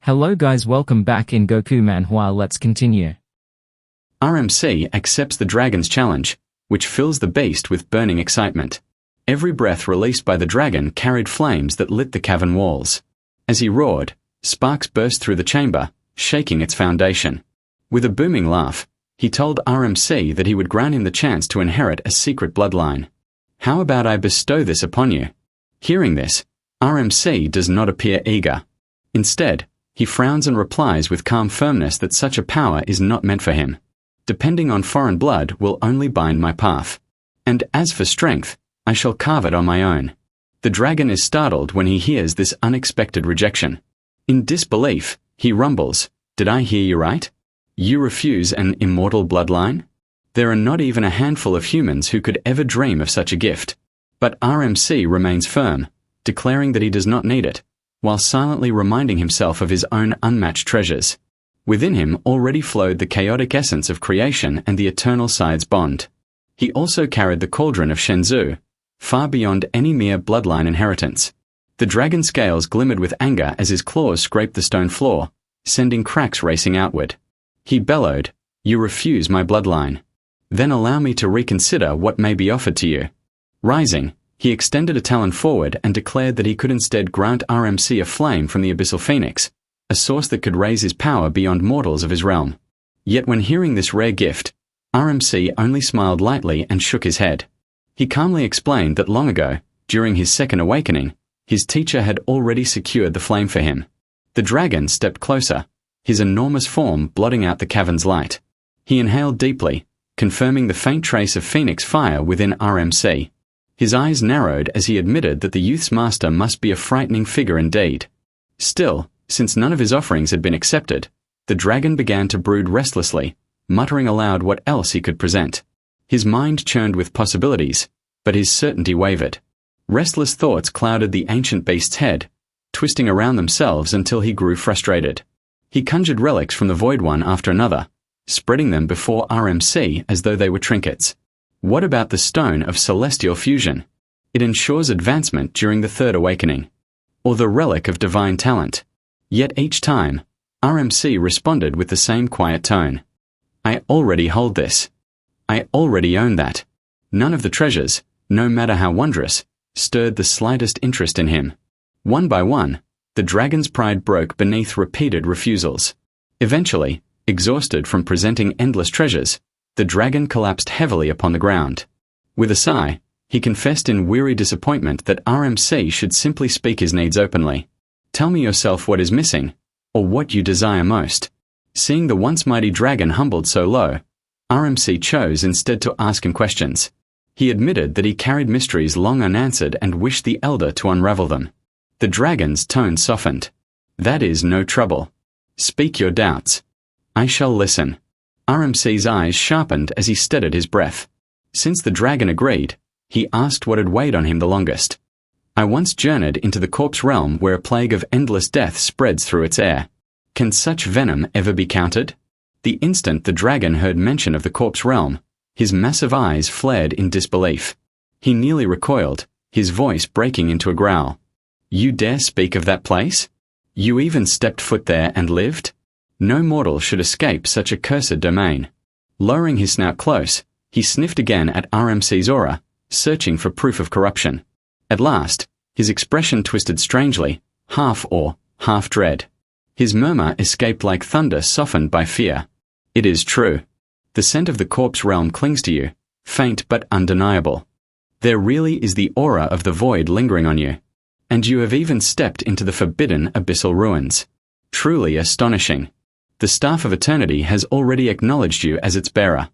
Hello guys, welcome back in Goku Manhwa. Let's continue. RMC accepts the dragon's challenge, which fills the beast with burning excitement. Every breath released by the dragon carried flames that lit the cavern walls. As he roared, sparks burst through the chamber, shaking its foundation. With a booming laugh, he told RMC that he would grant him the chance to inherit a secret bloodline. "How about I bestow this upon you?" Hearing this, RMC does not appear eager. Instead, he frowns and replies with calm firmness that such a power is not meant for him. "Depending on foreign blood will only bind my path. And as for strength, I shall carve it on my own." The dragon is startled when he hears this unexpected rejection. In disbelief, he rumbles, "Did I hear you right? You refuse an immortal bloodline?" There are not even a handful of humans who could ever dream of such a gift. But RMC remains firm, declaring that he does not need it, while silently reminding himself of his own unmatched treasures. Within him already flowed the chaotic essence of creation and the eternal side's bond. He also carried the cauldron of Shenzhou, far beyond any mere bloodline inheritance. The dragon scales glimmered with anger as his claws scraped the stone floor, sending cracks racing outward. He bellowed, "You refuse my bloodline. Then allow me to reconsider what may be offered to you." Rising, he extended a talon forward and declared that he could instead grant RMC a flame from the abyssal phoenix, a source that could raise his power beyond mortals of his realm. Yet when hearing this rare gift, RMC only smiled lightly and shook his head. He calmly explained that long ago, during his second awakening, his teacher had already secured the flame for him. The dragon stepped closer, his enormous form blotting out the cavern's light. He inhaled deeply, confirming the faint trace of phoenix fire within RMC. His eyes narrowed as he admitted that the youth's master must be a frightening figure indeed. Still, since none of his offerings had been accepted, the dragon began to brood restlessly, muttering aloud what else he could present. His mind churned with possibilities, but his certainty wavered. Restless thoughts clouded the ancient beast's head, twisting around themselves until he grew frustrated. He conjured relics from the Void One after another, spreading them before RMC as though they were trinkets. What about the Stone of Celestial Fusion? It ensures advancement during the Third Awakening. Or the Relic of Divine Talent. Yet each time, RMC responded with the same quiet tone. "I already hold this. I already own that." None of the treasures, no matter how wondrous, stirred the slightest interest in him. One by one, the dragon's pride broke beneath repeated refusals. Eventually, exhausted from presenting endless treasures, the dragon collapsed heavily upon the ground. With a sigh, he confessed in weary disappointment that RMC should simply speak his needs openly. "Tell me yourself what is missing, or what you desire most." Seeing the once mighty dragon humbled so low, RMC chose instead to ask him questions. He admitted that he carried mysteries long unanswered and wished the elder to unravel them. The dragon's tone softened. "That is no trouble. Speak your doubts. I shall listen." RMC's eyes sharpened as he steadied his breath. Since the dragon agreed, he asked what had weighed on him the longest. "I once journeyed into the corpse realm where a plague of endless death spreads through its air. Can such venom ever be counted?" The instant the dragon heard mention of the corpse realm, his massive eyes flared in disbelief. He nearly recoiled, his voice breaking into a growl. "You dare speak of that place? You even stepped foot there and lived? No mortal should escape such a cursed domain." Lowering his snout close, he sniffed again at RMC's aura, searching for proof of corruption. At last, his expression twisted strangely, half awe, half dread. His murmur escaped like thunder softened by fear. "It is true. The scent of the corpse realm clings to you, faint but undeniable. There really is the aura of the void lingering on you. And you have even stepped into the forbidden abyssal ruins. Truly astonishing. The Staff of Eternity has already acknowledged you as its bearer.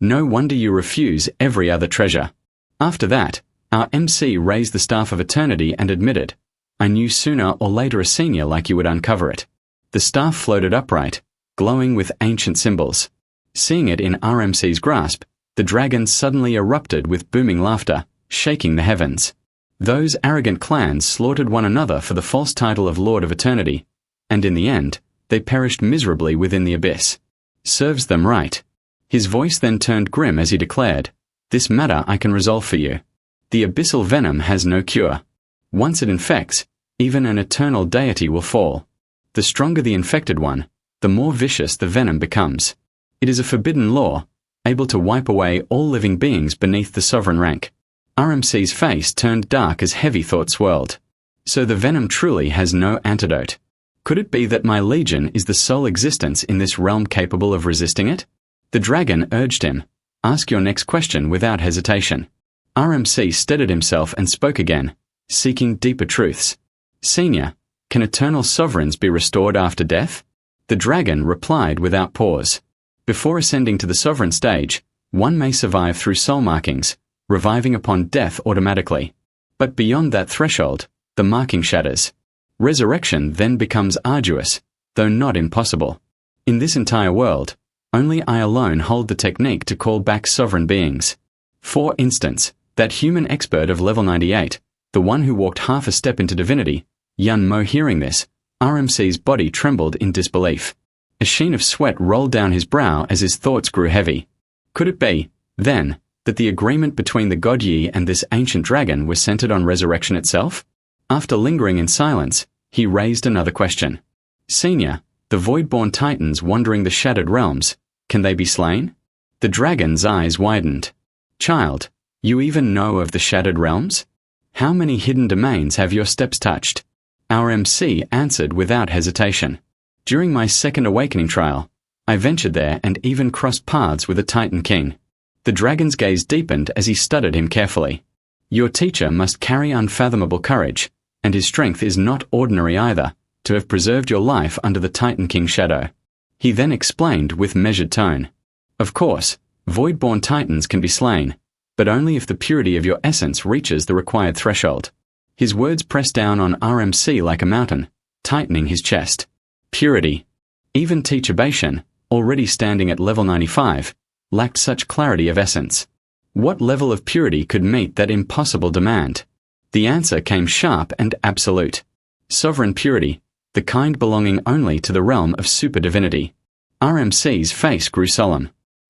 No wonder you refuse every other treasure." After that, our MC raised the Staff of Eternity and admitted, "I knew sooner or later a senior like you would uncover it." The staff floated upright, glowing with ancient symbols. Seeing it in RMC's grasp, the dragon suddenly erupted with booming laughter, shaking the heavens. Those arrogant clans slaughtered one another for the false title of Lord of Eternity, and in the end, they perished miserably within the abyss. Serves them right. His voice then turned grim as he declared, "This matter I can resolve for you. The abyssal venom has no cure. Once it infects, even an eternal deity will fall. The stronger the infected one, the more vicious the venom becomes. It is a forbidden law, able to wipe away all living beings beneath the sovereign rank. RMC's face turned dark as heavy thought swirled. So the venom truly has no antidote. Could it be that my legion is the sole existence in this realm capable of resisting it? The dragon urged him. Ask your next question without hesitation. RMC steadied himself and spoke again, seeking deeper truths. Senior, can eternal sovereigns be restored after death? The dragon replied without pause. Before ascending to the sovereign stage, one may survive through soul markings, reviving upon death automatically. But beyond that threshold, the marking shatters. Resurrection then becomes arduous, though not impossible. In this entire world, only I alone hold the technique to call back sovereign beings. For instance, that human expert of level 98, the one who walked half a step into divinity, Yun Mo. Hearing this, RMC's body trembled in disbelief. A sheen of sweat rolled down his brow as his thoughts grew heavy. Could it be, then, that the agreement between the God Yi and this ancient dragon was centered on resurrection itself? After lingering in silence, he raised another question. Senior, the void-born titans wandering the shattered realms, can they be slain? The dragon's eyes widened. Child, you even know of the shattered realms? How many hidden domains have your steps touched? Our MC answered without hesitation. During my second awakening trial, I ventured there and even crossed paths with a Titan King. The dragon's gaze deepened as he studied him carefully. Your teacher must carry unfathomable courage, and his strength is not ordinary either, to have preserved your life under the Titan King's shadow. He then explained with measured tone. Of course, void-born titans can be slain, but only if the purity of your essence reaches the required threshold. His words pressed down on RMC like a mountain, tightening his chest. Purity. Even Teacher Beishan, already standing at level 95, lacked such clarity of essence. What level of purity could meet that impossible demand? The answer came sharp and absolute. Sovereign purity, the kind belonging only to the realm of super divinity. RMC's face grew solemn.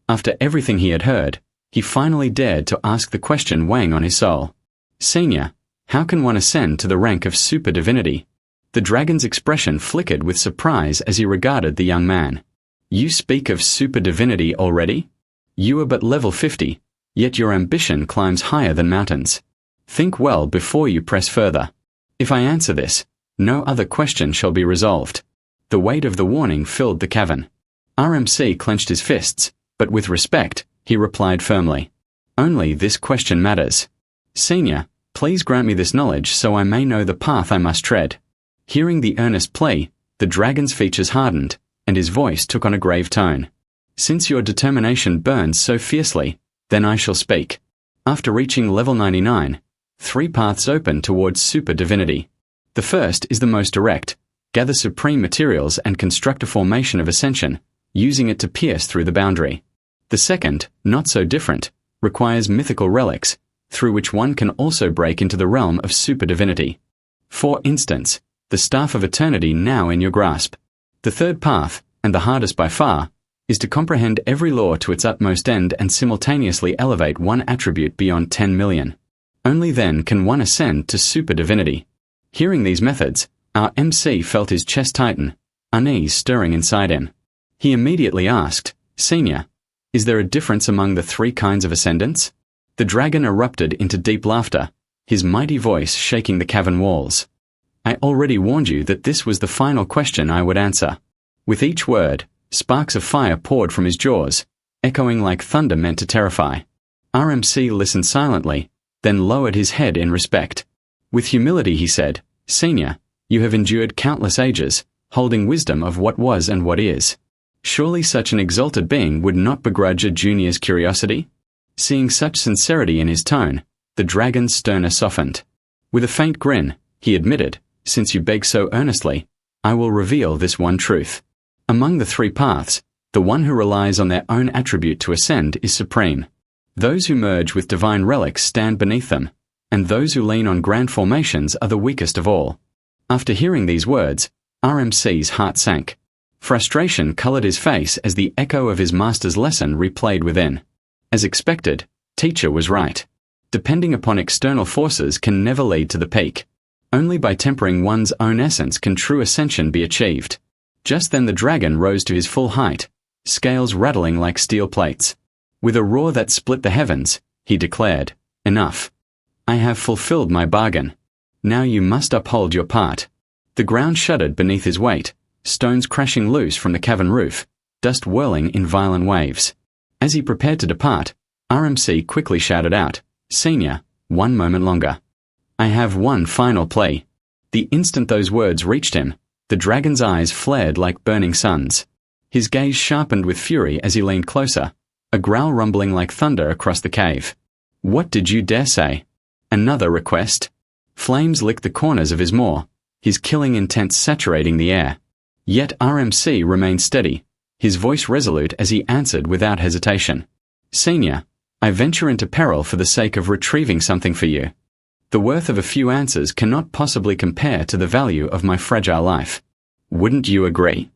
After everything he had heard, he finally dared to ask the question weighing on his soul. Senior, how can one ascend to the rank of super divinity? The dragon's expression flickered with surprise as he regarded the young man. You speak of super divinity already? You are but level 50, yet your ambition climbs higher than mountains. Think well before you press further. If I answer this, no other question shall be resolved. The weight of the warning filled the cavern. RMC clenched his fists, but with respect, he replied firmly. Only this question matters. Senior, please grant me this knowledge so I may know the path I must tread. Hearing the earnest plea, the dragon's features hardened, and his voice took on a grave tone. Since your determination burns so fiercely, then I shall speak. After reaching level 99, 3 paths open towards super divinity. The first is the most direct. Gather supreme materials and construct a formation of ascension, using it to pierce through the boundary. The second, not so different, requires mythical relics, through which one can also break into the realm of super divinity. For instance, the Staff of Eternity now in your grasp. The third path, and the hardest by far, is to comprehend every law to its utmost end and simultaneously elevate one attribute beyond 10 million. Only then can one ascend to super divinity. Hearing these methods, our MC felt his chest tighten, unease stirring inside him. He immediately asked, Senior, is there a difference among the 3 kinds of ascendants? The dragon erupted into deep laughter, his mighty voice shaking the cavern walls. I already warned you that this was the final question I would answer. With each word, sparks of fire poured from his jaws, echoing like thunder meant to terrify. RMC listened silently, then lowered his head in respect. With humility he said, Senior, you have endured countless ages, holding wisdom of what was and what is. Surely such an exalted being would not begrudge a junior's curiosity? Seeing such sincerity in his tone, the dragon's sterner softened. With a faint grin, he admitted, Since you beg so earnestly, I will reveal this one truth. Among the 3 paths, the one who relies on their own attribute to ascend is supreme. Those who merge with divine relics stand beneath them, and those who lean on grand formations are the weakest of all. After hearing these words, RMC's heart sank. Frustration colored his face as the echo of his master's lesson replayed within. As expected, teacher was right. Depending upon external forces can never lead to the peak. Only by tempering one's own essence can true ascension be achieved. Just then the dragon rose to his full height, scales rattling like steel plates. With a roar that split the heavens, he declared, "Enough. I have fulfilled my bargain. Now you must uphold your part." The ground shuddered beneath his weight, stones crashing loose from the cavern roof, dust whirling in violent waves. As he prepared to depart, RMC quickly shouted out, "Senior, one moment longer. I have one final plea." The instant those words reached him, the dragon's eyes flared like burning suns. His gaze sharpened with fury as he leaned closer, a growl rumbling like thunder across the cave. "What did you dare say? Another request?" Flames licked the corners of his maw, his killing intent saturating the air. Yet RMC remained steady, his voice resolute as he answered without hesitation. "Senior, I venture into peril for the sake of retrieving something for you. The worth of a few answers cannot possibly compare to the value of my fragile life. Wouldn't you agree?"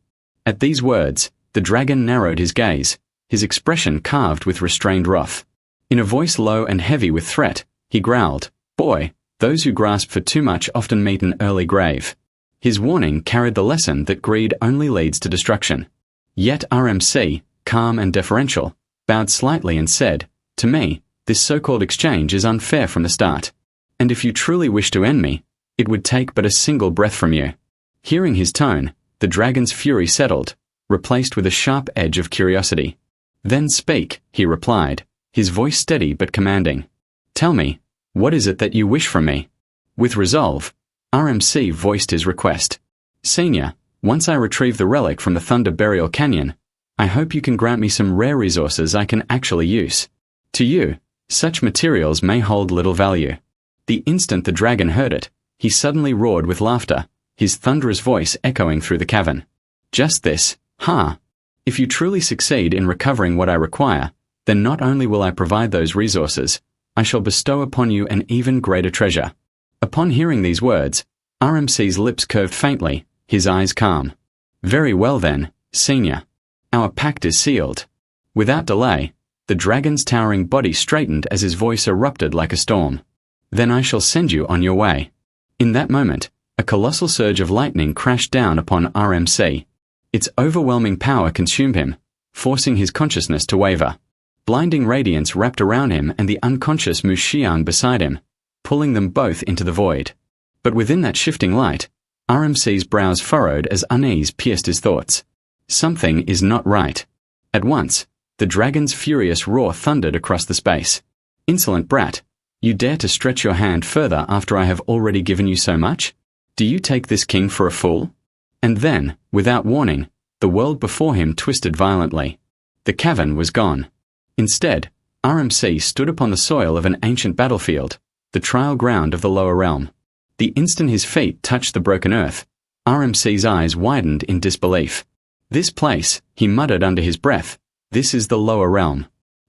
At these words, the dragon narrowed his gaze, his expression carved with restrained wrath. In a voice low and heavy with threat, he growled, "Boy, those who grasp for too much often meet an early grave." His warning carried the lesson that greed only leads to destruction. Yet RMC, calm and deferential, bowed slightly and said, "To me, this so-called exchange is unfair from the start. And if you truly wish to end me, it would take but a single breath from you." Hearing his tone, the dragon's fury settled, replaced with a sharp edge of curiosity. "Then speak," he replied, his voice steady but commanding. "Tell me, what is it that you wish from me?" With resolve, RMC voiced his request. "Senior, once I retrieve the relic from the Thunder Burial Canyon, I hope you can grant me some rare resources I can actually use. To you, such materials may hold little value." The instant the dragon heard it, he suddenly roared with laughter, his thunderous voice echoing through the cavern. "Just this, ha! If you truly succeed in recovering what I require, then not only will I provide those resources, I shall bestow upon you an even greater treasure." Upon hearing these words, RMC's lips curved faintly, his eyes calm. "Very well then, Senior. Our pact is sealed." Without delay, the dragon's towering body straightened as his voice erupted like a storm. "Then I shall send you on your way." In that moment, a colossal surge of lightning crashed down upon RMC. Its overwhelming power consumed him, forcing his consciousness to waver. Blinding radiance wrapped around him and the unconscious Mu Xiang beside him, pulling them both into the void. But within that shifting light, RMC's brows furrowed as unease pierced his thoughts. Something is not right. At once, the dragon's furious roar thundered across the space. "Insolent brat! You dare to stretch your hand further after I have already given you so much? Do you take this king for a fool?" And then, without warning, the world before him twisted violently. The cavern was gone. Instead, RMC stood upon the soil of an ancient battlefield, the trial ground of the lower realm. The instant his feet touched the broken earth, RMC's eyes widened in disbelief. "This place," he muttered under his breath, "this is the lower realm."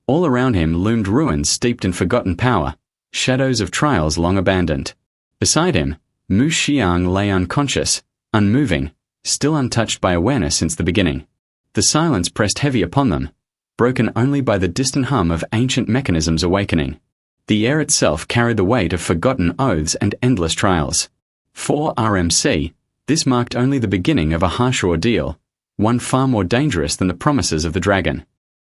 All around him loomed ruins steeped in forgotten power, shadows of trials long abandoned. Beside him, Mu Xiang lay unconscious, unmoving, still untouched by awareness since the beginning. The silence pressed heavy upon them, broken only by the distant hum of ancient mechanisms awakening. The air itself carried the weight of forgotten oaths and endless trials. For RMC, this marked only the beginning of a harsher ordeal, one far more dangerous than the promises of the dragon.